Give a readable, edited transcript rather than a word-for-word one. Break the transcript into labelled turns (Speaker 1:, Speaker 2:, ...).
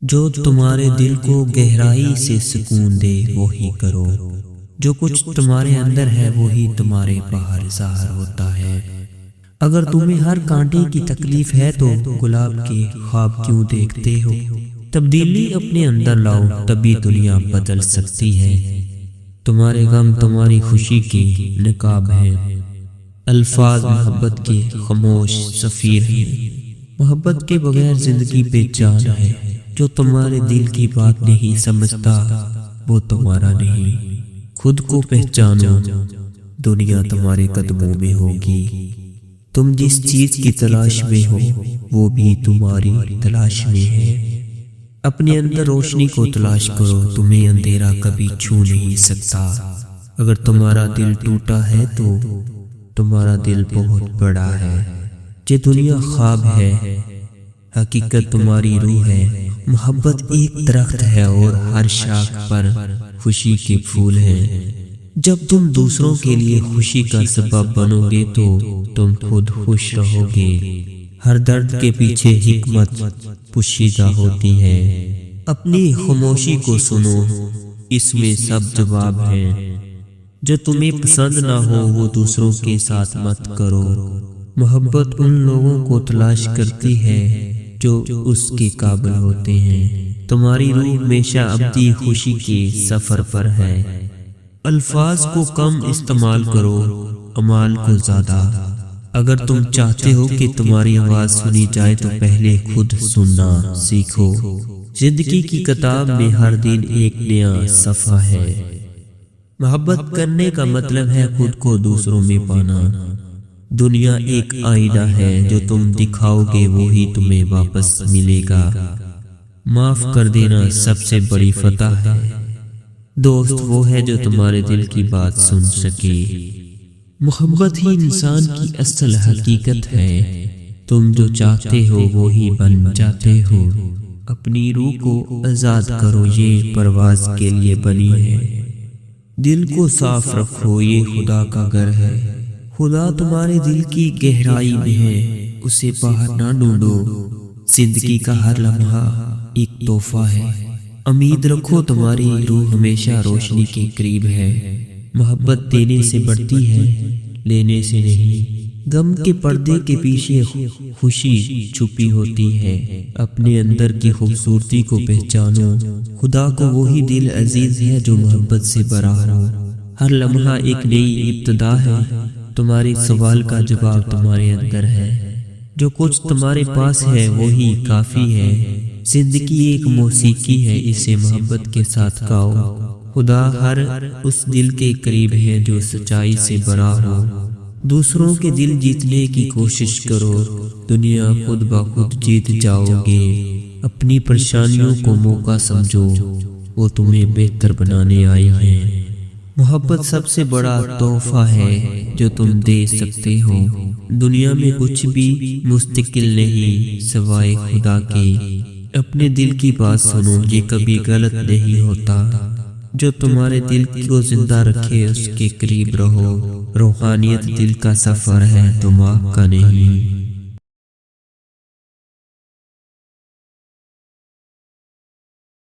Speaker 1: جو تمہارے دل کو گہرائی سے سکون دے وہی کرو۔ جو کچھ تمہارے اندر ہے وہی تمہارے باہر ظاہر ہوتا ہے۔ اگر تمہیں ہر کانٹے کی تکلیف ہے تو گلاب کے خواب کیوں دیکھتے ہو؟ تبدیلی اپنے اندر لاؤ، تبھی دنیا بدل سکتی ہے۔ تمہارے غم تمہاری خوشی کی نقاب ہے۔ الفاظ محبت کے خاموش سفیر ہیں۔ محبت کے بغیر زندگی بے جان ہے۔ جو تمہارے دل کی بات نہیں سمجھتا وہ تمہارا نہیں۔ خود کو پہچانو، دنیا تمہارے قدموں میں ہوگی۔ تم جس چیز کی تلاش میں ہو وہ بھی تمہاری تلاش میں ہے۔ اپنے اندر روشنی کو تلاش کرو، تمہیں اندھیرا کبھی چھو نہیں سکتا۔ اگر تمہارا دل ٹوٹا ہے تو تمہارا دل بہت بڑا ہے۔ یہ دنیا خواب ہے، حقیقت تمہاری روح ہے۔ محبت ایک درخت ہے اور ہر شاخ پر خوشی کے پھول ہیں۔ جب تم دوسروں کے لیے خوشی کا سبب بنو گے تو تم خود خوش رہو گے۔ ہر درد کے پیچھے حکمت پوشیدہ ہوتی ہے۔ اپنی خاموشی کو سنو، اس میں سب جواب ہیں۔ جو تمہیں پسند نہ ہو وہ دوسروں کے ساتھ مت کرو۔ محبت ان لوگوں کو تلاش کرتی ہے جو اس کے قابل ہوتے ہیں۔ تمہاری روح ہمیشہ ابدی خوشی کے سفر پر ہے۔ الفاظ کو کم استعمال کرو، اعمال کو زیادہ۔ اگر تم چاہتے ہو کہ تمہاری آواز سنی جائے تو پہلے خود سننا سیکھو۔ زندگی کی کتاب میں ہر دن ایک نیا صفحہ ہے۔ محبت کرنے کا مطلب ہے خود کو دوسروں میں پانا۔ دنیا ایک آئینہ ہے، جو تم دکھاؤ گے وہی تمہیں واپس ملے گا۔ معاف کر دینا سب سے بڑی فتح ہے۔ دوست وہ ہے جو تمہارے دل کی بات سن سکے۔ محبت ہی انسان کی اصل حقیقت ہے۔ تم جو چاہتے ہو وہی بن جاتے ہو۔ اپنی روح کو آزاد کرو، یہ پرواز کے لیے بنی ہے۔ دل کو صاف رکھو، یہ خدا کا گھر ہے۔ خدا تمہارے دل کی گہرائی میں ہے، اسے باہر نہ ڈھونڈو۔ زندگی کا ہر لمحہ ایک تحفہ ہے۔ امید رکھو، تمہاری روح ہمیشہ روشنی کے قریب ہے۔ محبت دینے سے بڑھتی ہے، لینے سے نہیں۔ غم کے پردے کے پیچھے خوشی چھپی ہوتی ہے۔ اپنے اندر کی خوبصورتی کو پہچانو۔ خدا کو وہی دل عزیز ہے جو محبت سے بھرا ہو۔ ہر لمحہ ایک نئی ابتدا ہے۔ تمہارے سوال کا جواب تمہارے اندر ہے۔ جو کچھ تمہارے پاس ہے وہی کافی ہے۔ زندگی ایک موسیقی ہے، اسے محبت کے ساتھ گاؤ۔ خدا ہر اس دل کے قریب ہے جو سچائی سے بھرا ہو۔ دوسروں کے دل جیتنے کی کوشش کرو، دنیا خود بخود جیت جاؤ گے۔ اپنی پریشانیوں کو موقع سمجھو، وہ تمہیں بہتر بنانے آئی ہیں۔ محبت سب سے بڑا تحفہ ہے جو تم دے سکتے ہو۔ دنیا میں کچھ بھی مستقل نہیں سوائے خدا کے۔ اپنے دل کی بات سنو، یہ کبھی غلط نہیں ہوتا۔ جو تمہارے دل کو زندہ رکھے اس کے قریب رہو۔ روحانیت دل کا سفر ہے، دماغ کا نہیں۔